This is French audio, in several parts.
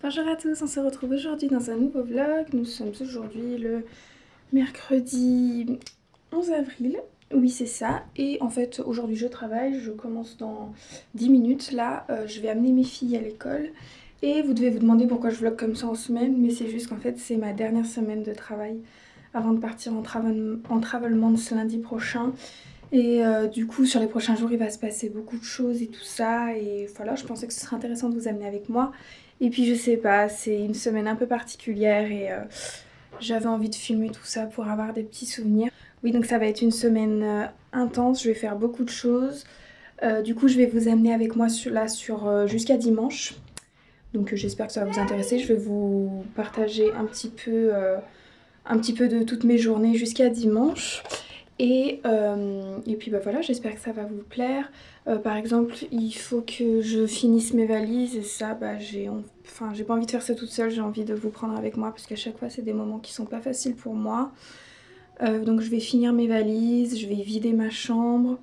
Bonjour à tous, on se retrouve aujourd'hui dans un nouveau vlog. Nous sommes aujourd'hui le mercredi 11 avril. Oui, c'est ça. Et en fait, aujourd'hui je travaille, je commence dans 10 minutes. Là, je vais amener mes filles à l'école. Et vous devez vous demander pourquoi je vlog comme ça en semaine. Mais c'est juste qu'en fait, c'est ma dernière semaine de travail avant de partir en travelement ce lundi prochain. Et du coup sur les prochains jours il va se passer beaucoup de choses et tout ça. Et voilà, je pensais que ce serait intéressant de vous amener avec moi. Et puis je sais pas, c'est une semaine un peu particulière et j'avais envie de filmer tout ça pour avoir des petits souvenirs. Oui, donc ça va être une semaine intense, je vais faire beaucoup de choses. Du coup je vais vous amener avec moi jusqu'à dimanche. Donc j'espère que ça va vous intéresser. Je vais vous partager un petit peu de toutes mes journées jusqu'à dimanche. Et puis bah voilà, j'espère que ça va vous plaire. Par exemple, il faut que je finisse mes valises et ça, bah j'ai pas envie de faire ça toute seule, j'ai envie de vous prendre avec moi parce qu'à chaque fois c'est des moments qui sont pas faciles pour moi. Donc je vais finir mes valises, je vais vider ma chambre,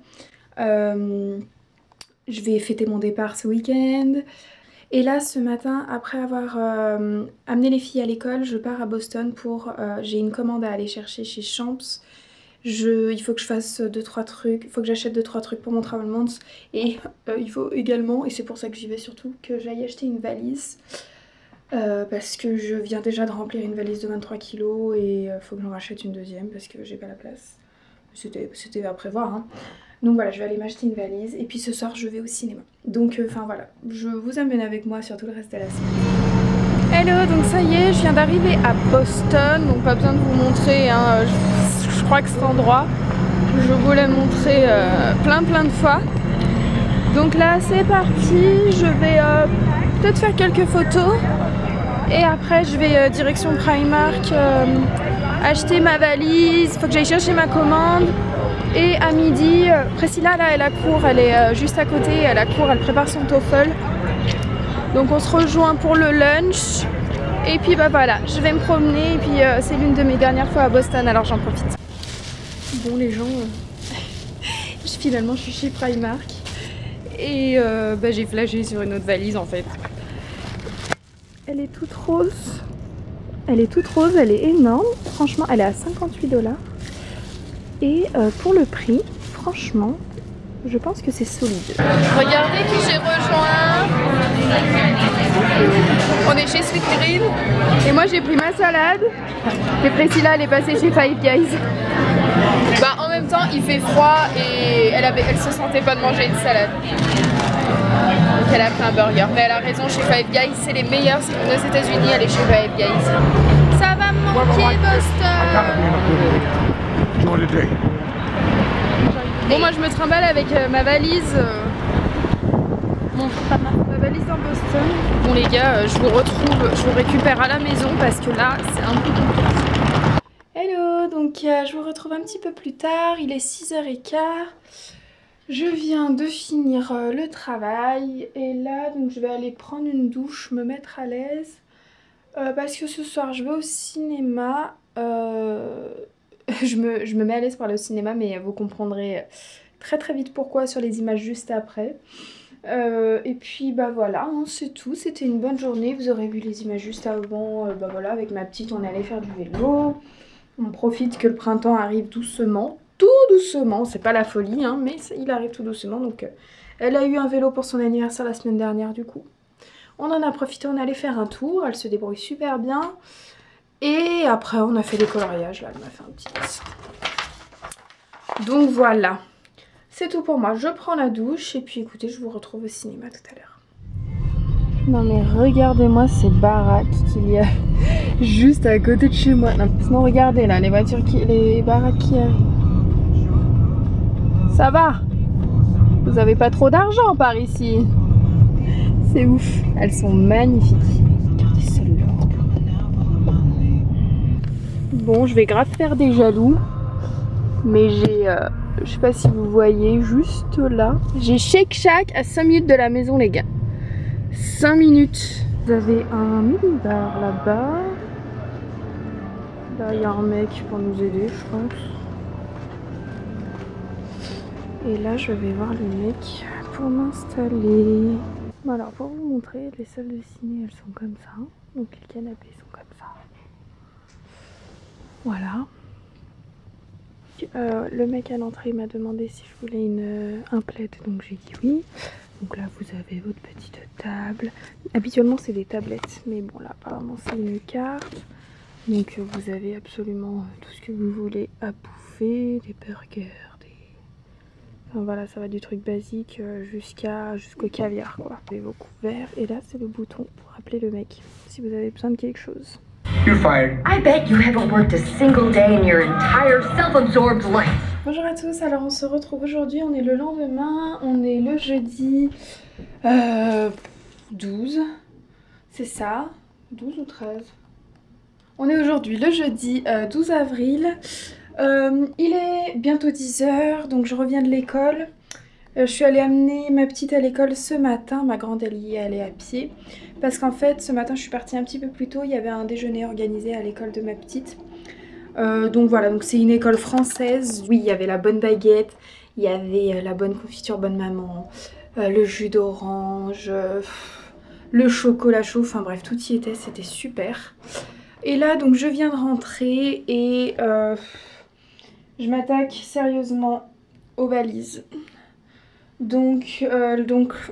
je vais fêter mon départ ce week-end. Et là ce matin, après avoir amené les filles à l'école, je pars à Boston pour... j'ai une commande à aller chercher chez Champs. Il faut que je fasse 2-3 trucs, il faut que j'achète 2-3 trucs pour mon travelement. Et il faut également, et c'est pour ça que j'y vais surtout, que j'aille acheter une valise. Parce que je viens déjà de remplir une valise de 23 kg et il faut que j'en rachète une deuxième parce que j'ai pas la place. C'était à prévoir hein. Donc voilà, je vais aller m'acheter une valise et puis ce soir je vais au cinéma. Donc voilà, je vous amène avec moi sur tout le reste de la semaine. Hello, donc ça y est, je viens d'arriver à Boston, donc pas besoin de vous montrer hein, je crois que cet endroit, je vous l'ai montré plein de fois. Donc là c'est parti, je vais peut-être faire quelques photos et après je vais direction Primark acheter ma valise, il faut que j'aille chercher ma commande. Et à midi, Priscilla là elle a cours, elle est juste à côté, elle a cours, elle prépare son TOEFL. Donc on se rejoint pour le lunch. Et puis bah voilà, je vais me promener et puis c'est l'une de mes dernières fois à Boston alors j'en profite. Bon les gens, finalement je suis chez Primark. Et bah, j'ai flashé sur une autre valise en fait. Elle est toute rose. Elle est toute rose, elle est énorme. Franchement, elle est à 58 $. Et pour le prix, franchement, je pense que c'est solide. Regardez qui j'ai rejoint. On est chez Sweet Green. Et moi j'ai pris ma salade. Et Priscilla elle est passée chez Five Guys. Bah en même temps il fait froid et elle se sentait pas de manger une salade. Donc elle a pris un burger. Mais elle a raison, chez Five Guys c'est les meilleurs aux États-Unis, aller chez Five Guys. Ça va me manquer Boston. Bon moi je me trimballe avec ma valise. Ma valise dans Boston. Bon les gars, je vous récupère à la maison parce que là c'est un peu compliqué. Hello, donc je vous retrouve un petit peu plus tard, il est 6h15. Je viens de finir le travail et là donc je vais aller prendre une douche, me mettre à l'aise. Parce que ce soir je vais au cinéma. Je me mets à l'aise par le cinéma mais vous comprendrez très vite pourquoi sur les images juste après. Et puis bah voilà, hein, c'est tout, c'était une bonne journée, vous aurez vu les images juste avant, bah voilà, avec ma petite on est allé faire du vélo, on profite que le printemps arrive doucement, tout doucement, c'est pas la folie hein, mais il arrive tout doucement, donc elle a eu un vélo pour son anniversaire la semaine dernière du coup. On en a profité, on est allé faire un tour, elle se débrouille super bien, et après on a fait des coloriages, là elle m'a fait un petit dessin. Donc voilà. C'est tout pour moi, je prends la douche et puis écoutez, je vous retrouve au cinéma tout à l'heure. Non mais regardez-moi ces baraques qu'il y a juste à côté de chez moi. Non, sinon regardez là, les baraques qui arrivent. Ça va? Vous avez pas trop d'argent par ici. C'est ouf, elles sont magnifiques. Regardez celle-là. Bon, je vais grave faire des jaloux. Mais j'ai... je sais pas si vous voyez, juste là. J'ai Shake Shack à 5 minutes de la maison les gars. 5 minutes. Vous avez un mini-bar là-bas. Là il y a un mec pour nous aider je pense. Et là je vais voir le mec pour m'installer. Bon alors pour vous montrer, les salles de ciné elles sont comme ça. Donc les canapés sont comme ça. Voilà. Le mec à l'entrée m'a demandé si je voulais un plaid, donc j'ai dit oui. Donc là vous avez votre petite table. Habituellement c'est des tablettes, mais bon là apparemment c'est une carte. Donc vous avez absolument tout ce que vous voulez à bouffer, des burgers, enfin voilà, ça va du truc basique jusqu'au caviar quoi. Vous avez vos couverts et là c'est le bouton pour appeler le mec si vous avez besoin de quelque chose. You're fired. I bet you haven't worked a single day in your entire self-absorbed life. Bonjour à tous, alors on se retrouve aujourd'hui, on est le lendemain, on est le jeudi 12, c'est ça, 12 ou 13. On est aujourd'hui le jeudi 12 avril, il est bientôt 10 h, donc je reviens de l'école. Je suis allée amener ma petite à l'école ce matin, ma grande elle y est allée à pied. Parce qu'en fait ce matin je suis partie un petit peu plus tôt, il y avait un déjeuner organisé à l'école de ma petite. Donc voilà, donc c'est une école française. Oui, il y avait la bonne baguette, il y avait la bonne confiture bonne maman, le jus d'orange, le chocolat chaud, enfin bref tout y était, c'était super. Et là donc je viens de rentrer et je m'attaque sérieusement aux valises. Donc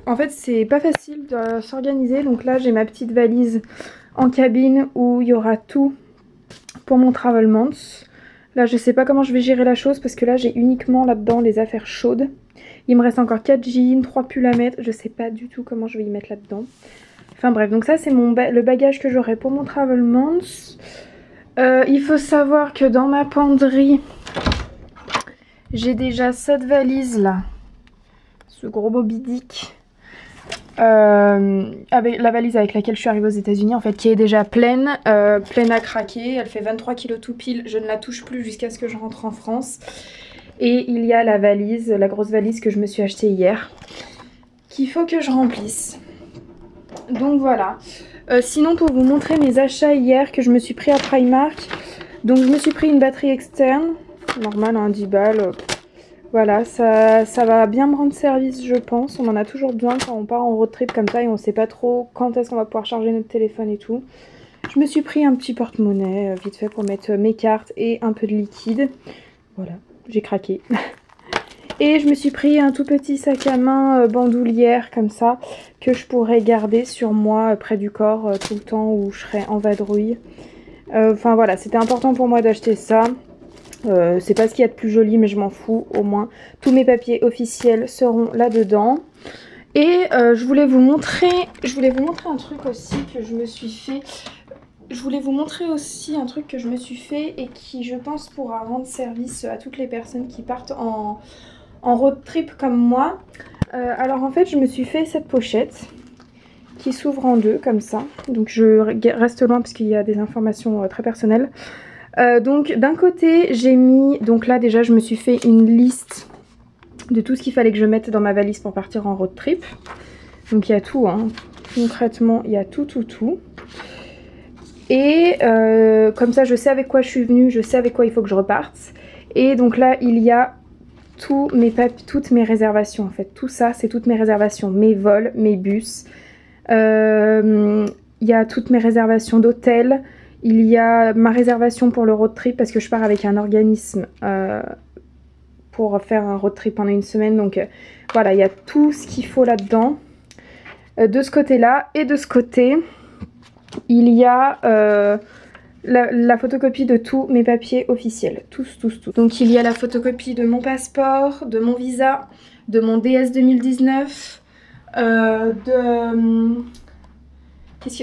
en fait c'est pas facile de s'organiser. Donc là j'ai ma petite valise en cabine où il y aura tout pour mon Travelmans. Là je sais pas comment je vais gérer la chose parce que là j'ai uniquement là-dedans les affaires chaudes. Il me reste encore 4 jeans, 3 pulls à mettre. Je sais pas du tout comment je vais y mettre là-dedans. Enfin bref, donc ça c'est le bagage que j'aurai pour mon Travelmans. Il faut savoir que dans ma penderie j'ai déjà cette valise là. Ce gros Moby Dick. Avec la valise avec laquelle je suis arrivée aux États-Unis en fait, qui est déjà pleine, pleine à craquer. Elle fait 23 kg tout pile, je ne la touche plus jusqu'à ce que je rentre en France. Et il y a la valise, la grosse valise que je me suis achetée hier, qu'il faut que je remplisse. Donc voilà. Sinon pour vous montrer mes achats hier que je me suis pris à Primark, donc je me suis pris une batterie externe, normale hein, 10 balles. Voilà, ça va bien me rendre service je pense. On en a toujours besoin quand on part en road trip comme ça et on sait pas trop quand est-ce qu'on va pouvoir charger notre téléphone et tout. Je me suis pris un petit porte-monnaie vite fait pour mettre mes cartes et un peu de liquide. Voilà, j'ai craqué. Et je me suis pris un tout petit sac à main bandoulière comme ça que je pourrais garder sur moi près du corps tout le temps où je serai en vadrouille. Enfin voilà, c'était important pour moi d'acheter ça. C'est pas ce qu'il y a de plus joli mais je m'en fous, au moins tous mes papiers officiels seront là-dedans. Et je voulais vous montrer un truc aussi que je me suis fait. Je voulais vous montrer aussi un truc que je me suis fait et qui je pense pourra rendre service à toutes les personnes qui partent en road trip comme moi. Alors en fait je me suis fait cette pochette qui s'ouvre en deux comme ça. Donc je reste loin parce qu'il y a des informations très personnelles. Donc d'un côté j'ai mis, donc là déjà je me suis fait une liste de tout ce qu'il fallait que je mette dans ma valise pour partir en road trip. Donc il y a tout hein, concrètement il y a tout. Et comme ça je sais avec quoi je suis venue, je sais avec quoi il faut que je reparte. Et donc là il y a toutes mes réservations en fait, tout ça c'est toutes mes réservations, mes vols, mes bus. Il y a toutes mes réservations d'hôtel. Il y a ma réservation pour le road trip parce que je pars avec un organisme pour faire un road trip pendant une semaine. Donc voilà, il y a tout ce qu'il faut là-dedans. De ce côté-là et de ce côté, il y a la photocopie de tous mes papiers officiels. Tous. Donc il y a la photocopie de mon passeport, de mon visa, de mon DS 2019,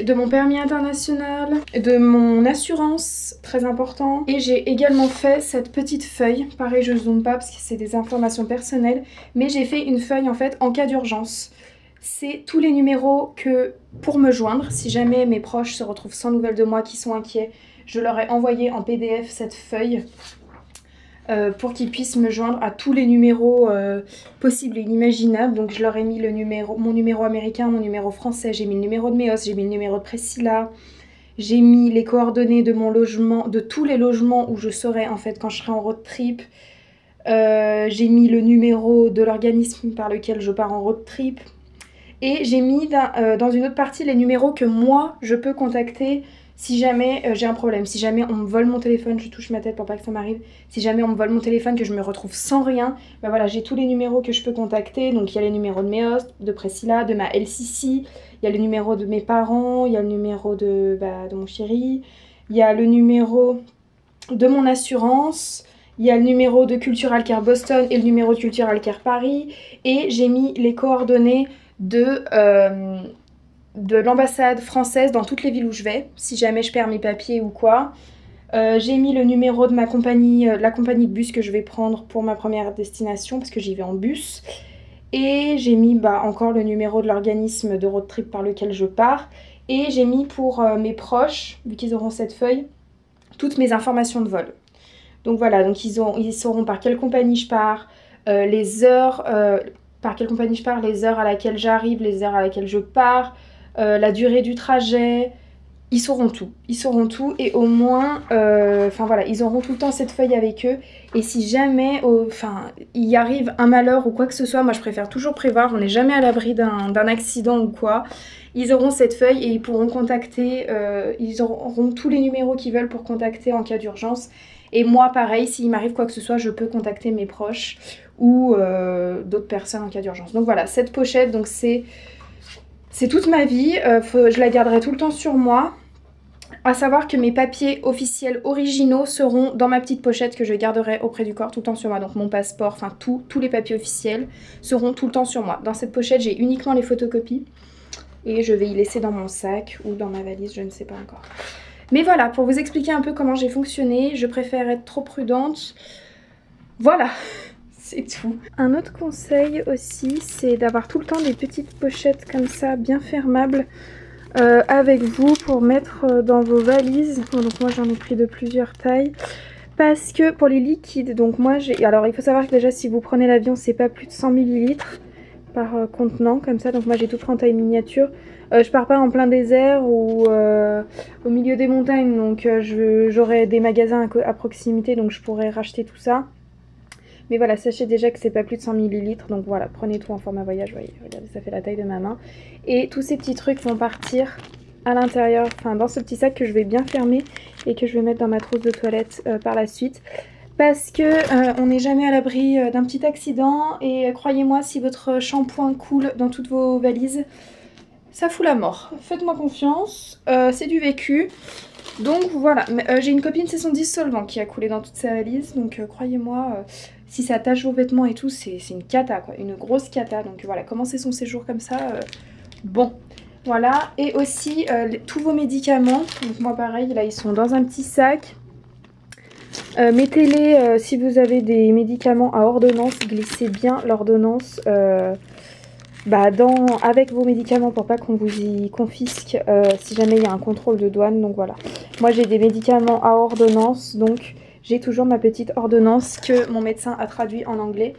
de mon permis international, de mon assurance, très important. Et j'ai également fait cette petite feuille, pareil je zoome pas parce que c'est des informations personnelles, mais j'ai fait une feuille en fait en cas d'urgence. C'est tous les numéros que, pour me joindre, si jamais mes proches se retrouvent sans nouvelles de moi, qui sont inquiets, je leur ai envoyé en PDF cette feuille. Pour qu'ils puissent me joindre à tous les numéros possibles et inimaginables. Donc je leur ai mis mon numéro américain, mon numéro français, j'ai mis le numéro de Méos, j'ai mis le numéro de Priscilla, j'ai mis les coordonnées de mon logement, de tous les logements où je serai en fait quand je serai en road trip. J'ai mis le numéro de l'organisme par lequel je pars en road trip. Et j'ai mis dans une autre partie les numéros que moi je peux contacter si jamais j'ai un problème. Si jamais on me vole mon téléphone, je touche ma tête pour pas que ça m'arrive. Si jamais on me vole mon téléphone, que je me retrouve sans rien, bah voilà, j'ai tous les numéros que je peux contacter. Donc il y a les numéros de mes hosts, de Priscilla, de ma LCC, il y a le numéro de mes parents, il y a le numéro de mon chéri, il y a le numéro de mon assurance, il y a le numéro de Cultural Care Boston et le numéro de Cultural Care Paris. Et j'ai mis les coordonnées de l'ambassade française dans toutes les villes où je vais, si jamais je perds mes papiers ou quoi. J'ai mis le numéro de ma compagnie, la compagnie de bus que je vais prendre pour ma première destination, parce que j'y vais en bus. Et j'ai mis encore le numéro de l'organisme de road trip par lequel je pars. Et j'ai mis pour mes proches, vu qu'ils auront cette feuille, toutes mes informations de vol. Donc voilà, donc ils sauront par quelle compagnie je pars, les heures, par quelle compagnie je pars, les heures à laquelle j'arrive, les heures à laquelle je pars, la durée du trajet. Ils sauront tout et au moins, voilà, ils auront tout le temps cette feuille avec eux. Et si jamais, il y arrive un malheur ou quoi que ce soit, moi je préfère toujours prévoir, on n'est jamais à l'abri d'un accident ou quoi. Ils auront cette feuille et ils pourront contacter, ils auront tous les numéros qu'ils veulent pour contacter en cas d'urgence. Et moi pareil, s'il m'arrive quoi que ce soit, je peux contacter mes proches ou d'autres personnes en cas d'urgence. Donc voilà, cette pochette, donc c'est toute ma vie, je la garderai tout le temps sur moi. À savoir que mes papiers officiels originaux seront dans ma petite pochette que je garderai auprès du corps tout le temps sur moi. Donc mon passeport, enfin tous les papiers officiels seront tout le temps sur moi. Dans cette pochette, j'ai uniquement les photocopies. Et je vais y laisser dans mon sac ou dans ma valise, je ne sais pas encore. Mais voilà, pour vous expliquer un peu comment j'ai fonctionné, je préfère être trop prudente. Voilà, c'est tout. Un autre conseil aussi, c'est d'avoir tout le temps des petites pochettes comme ça, bien fermables. Avec vous pour mettre dans vos valises. Bon, donc moi j'en ai pris de plusieurs tailles parce que pour les liquides, donc moi j'ai, alors il faut savoir que déjà si vous prenez l'avion c'est pas plus de 100 ml par contenant comme ça, donc moi j'ai tout pris en taille miniature. Je pars pas en plein désert ou au milieu des montagnes, donc j'aurai des magasins à proximité, donc je pourrais racheter tout ça. Mais voilà, sachez déjà que c'est pas plus de 100 ml, donc voilà, prenez tout en format voyage, voyez, regardez, ça fait la taille de ma main. Et tous ces petits trucs vont partir à l'intérieur, enfin dans ce petit sac que je vais bien fermer et que je vais mettre dans ma trousse de toilette par la suite. Parce que on n'est jamais à l'abri d'un petit accident et croyez-moi, si votre shampoing coule dans toutes vos valises, ça fout la mort. Faites-moi confiance, c'est du vécu. Donc voilà, j'ai une copine, c'est son dissolvant qui a coulé dans toute sa valise, donc croyez-moi... si ça attache vos vêtements et tout, c'est une cata, quoi, une grosse cata. Donc voilà, commencer son séjour comme ça, bon. Voilà, et aussi tous vos médicaments. Donc moi pareil, là ils sont dans un petit sac. Mettez-les, si vous avez des médicaments à ordonnance, glissez bien l'ordonnance avec vos médicaments pour pas qu'on vous y confisque si jamais il y a un contrôle de douane. Donc voilà, moi j'ai des médicaments à ordonnance, donc... j'ai toujours ma petite ordonnance que mon médecin a traduit en anglais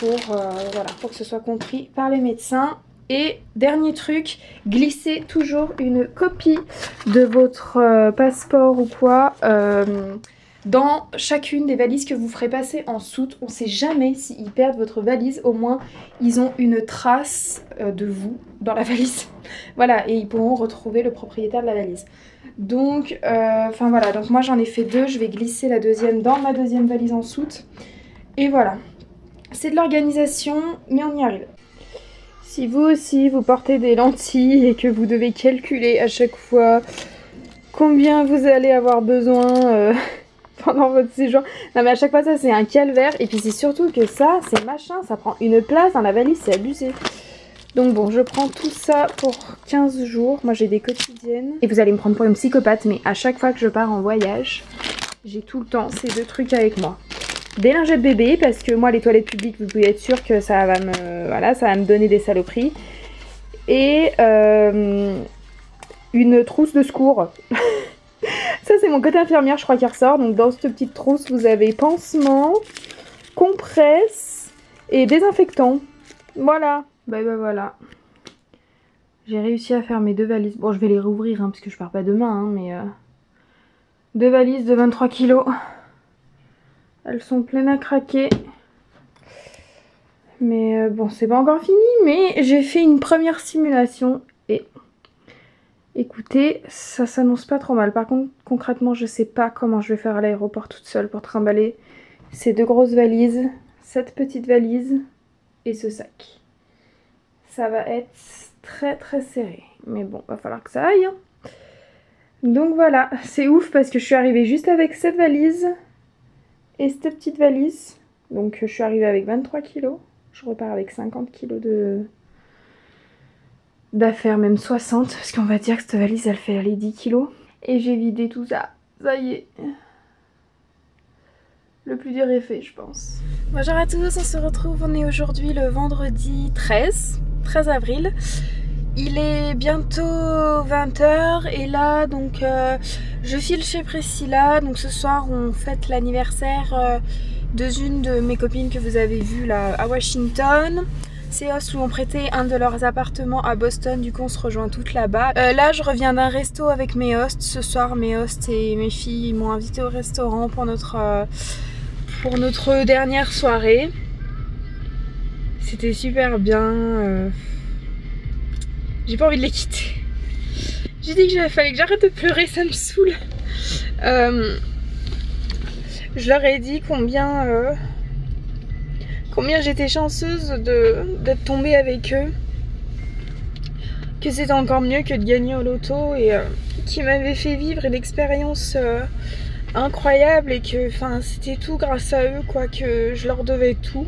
pour que ce soit compris par les médecins. Et dernier truc, glissez toujours une copie de votre passeport ou quoi dans chacune des valises que vous ferez passer en soute. On ne sait jamais s'ils perdent votre valise, au moins ils ont une trace de vous dans la valise. Voilà, et ils pourront retrouver le propriétaire de la valise. Donc, voilà, donc moi j'en ai fait 2, je vais glisser la deuxième dans ma deuxième valise en soute. Et voilà, c'est de l'organisation, mais on y arrive. Si vous aussi vous portez des lentilles et que vous devez calculer à chaque fois combien vous allez avoir besoin pendant votre séjour. Non mais à chaque fois ça c'est un calvaire, et puis c'est surtout que ça, c'est machin, ça prend une place dans la valise, c'est abusé. Donc bon, je prends tout ça pour 15 jours. Moi j'ai des quotidiennes. Et vous allez me prendre pour une psychopathe, mais à chaque fois que je pars en voyage, j'ai tout le temps ces 2 trucs avec moi. Des lingettes bébé, parce que moi les toilettes publiques, vous pouvez être sûr que ça va me donner des saloperies. Et une trousse de secours. Ça c'est mon côté infirmière, je crois, qui ressort. Donc dans cette petite trousse, vous avez pansement, compresse et désinfectant. Voilà. Voilà. J'ai réussi à faire mes 2 valises. Bon, je vais les rouvrir, hein, parce que je pars pas demain, hein, mais... 2 valises de 23 kilos. Elles sont pleines à craquer. Mais bon, c'est pas encore fini, mais j'ai fait une première simulation et écoutez, ça s'annonce pas trop mal. Par contre, concrètement, je sais pas comment je vais faire à l'aéroport toute seule pour trimballer ces 2 grosses valises, cette petite valise et ce sac. Ça va être très très serré, mais bon, va falloir que ça aille. Hein. Donc voilà, c'est ouf parce que je suis arrivée juste avec cette valise et cette petite valise. Donc je suis arrivée avec 23 kilos. Je repars avec 50 kilos d'affaires, même 60. Parce qu'on va dire que cette valise, elle fait les 10 kilos. Et j'ai vidé tout ça. Ça y est. Le plus dur est fait, je pense. Bonjour à tous, on se retrouve. On est aujourd'hui le vendredi 13 avril. Il est bientôt 20 h et là donc je file chez Priscilla. Donc ce soir on fête l'anniversaire d'une de mes copines que vous avez vu là à Washington. Ces hosts lui ont prêté un de leurs appartements à Boston, du coup on se rejoint toutes là-bas. Là je reviens d'un resto avec mes hosts. Ce soir mes hosts et mes filles m'ont invité au restaurant pour notre dernière soirée. C'était super bien. J'ai pas envie de les quitter. J'ai dit qu'il fallait que j'arrête de pleurer, ça me saoule. Je leur ai dit combien j'étais chanceuse d'être tombée avec eux. Que c'était encore mieux que de gagner au loto et qui m'avaient fait vivre une expérience incroyable et que c'était tout grâce à eux quoi, que je leur devais tout.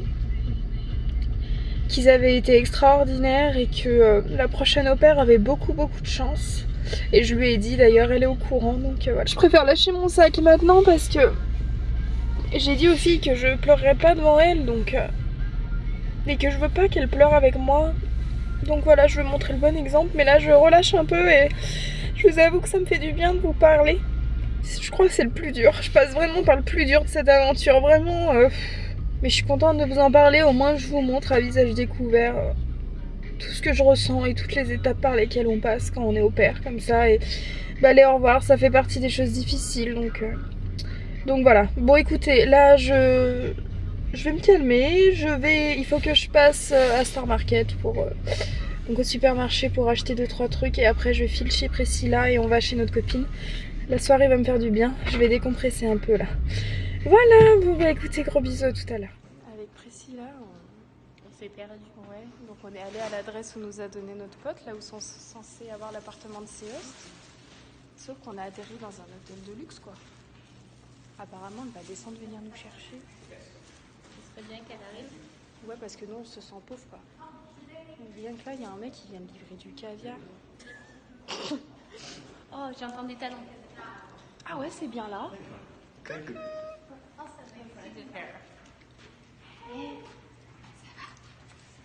Qu'ils avaient été extraordinaires et que la prochaine au pair avait beaucoup de chance. Et je lui ai dit d'ailleurs, elle est au courant, donc voilà. Je préfère lâcher mon sac maintenant parce que j'ai dit aux filles que je pleurerais pas devant elles, donc et que je veux pas qu'elles pleurent avec moi. Donc voilà, je veux montrer le bon exemple, mais là je relâche un peu et je vous avoue que ça me fait du bien de vous parler. Je crois que c'est le plus dur, je passe vraiment par le plus dur de cette aventure, vraiment... Mais je suis contente de vous en parler, au moins je vous montre à visage découvert tout ce que je ressens et toutes les étapes par lesquelles on passe quand on est au pair comme ça. Et bah les au revoir, ça fait partie des choses difficiles, donc voilà. Bon écoutez, là je vais me calmer, il faut que je passe à Star Market donc au supermarché pour acheter 2-3 trucs et après je file chez Priscilla et on va chez notre copine. La soirée va me faire du bien, je vais décompresser un peu là. Voilà, bon bah écoutez, gros bisous, à tout à l'heure. Avec Priscilla, on s'est perdu. Ouais, donc on est allé à l'adresse où nous a donné notre pote, là où sont censés avoir l'appartement de ses hosts. Sauf qu'on a atterri dans un hôtel de luxe quoi. Apparemment elle va descendre venir nous chercher. Ce serait bien qu'elle arrive. Ouais, parce que nous on se sent pauvre quoi. Bien que là il y a un mec qui vient de livrer du caviar. Oh, j'entends des talons. Ah ouais, c'est bien là.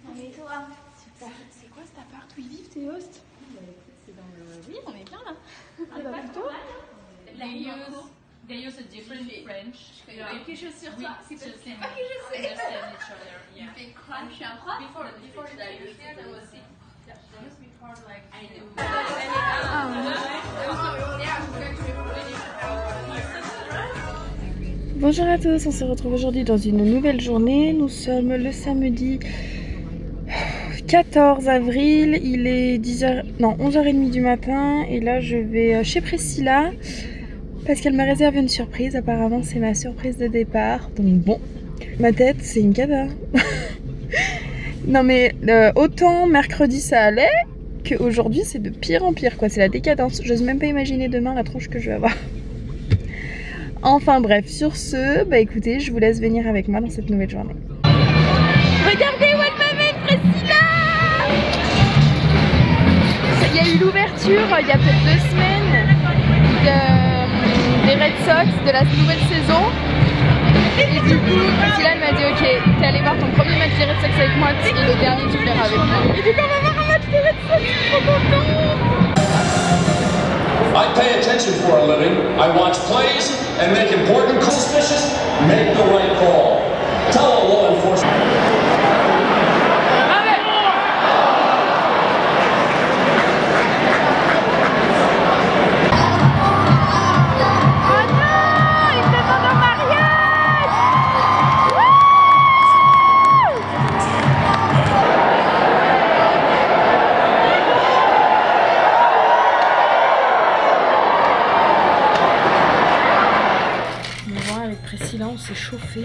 Non mais toi, Super. C'est quoi cet appart où ils vivent tes hosts? c'est dans le... Oui, on est bien là. Ah bah plutôt. They use a different French. Quelque chose sur toi, c'est just c'est can pas que je sais. understand each other. Yeah. Fais quoi? Je suis un prof. Before that, you used before like I know. Bonjour à tous, on se retrouve aujourd'hui dans une nouvelle journée. Nous sommes le samedi 14 avril, il est 11h30 du matin et là je vais chez Priscilla parce qu'elle m'a réservé une surprise. Apparemment c'est ma surprise de départ, donc bon, ma tête c'est une cata. Non mais autant mercredi ça allait qu'aujourd'hui c'est de pire en pire quoi, c'est la décadence. J'ose même pas imaginer demain la tronche que je vais avoir. Enfin bref, sur ce, bah écoutez, je vous laisse venir avec moi dans cette nouvelle journée. Regardez où elle m'amène, Priscilla! Il y a eu l'ouverture il y a peut-être 2 semaines des Red Sox de la nouvelle saison. Et du coup, Priscilla elle m'a dit ok, t'es allé voir ton premier match des Red Sox avec moi et le dernier tu le verras avec moi. Et du coup on va voir un match des Red Sox, je suis trop contente! I pay attention for a living. I watch plays and make important calls. Suspicious, make the right call. Tell a law enforcement. s'est chauffé.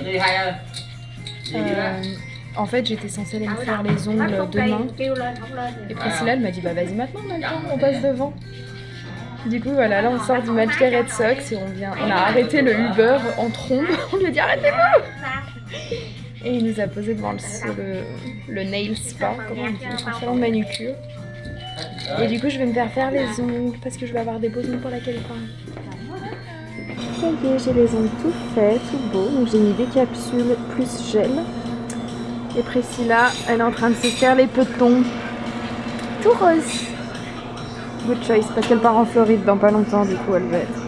En fait, j'étais censée aller me faire les ongles demain. Et Priscilla, elle m'a dit, bah vas-y maintenant, on a le temps, on passe devant. Du coup, voilà, là on sort du match des Red Sox et on a arrêté le Uber en trombe. On lui a dit, arrêtez-vous! Et il nous a posé devant le nail spa, comment on dit, un salon de manucure. Et du coup, je vais me faire les ongles parce que je vais avoir des beaux ongles pour la Californie. Ça y est, j'ai les ongles tout faits, tout beaux. Donc j'ai mis des capsules plus gel. Et Priscilla, elle est en train de se faire les petons tout rose. Good choice, parce qu'elle part en Floride dans pas longtemps, du coup elle va être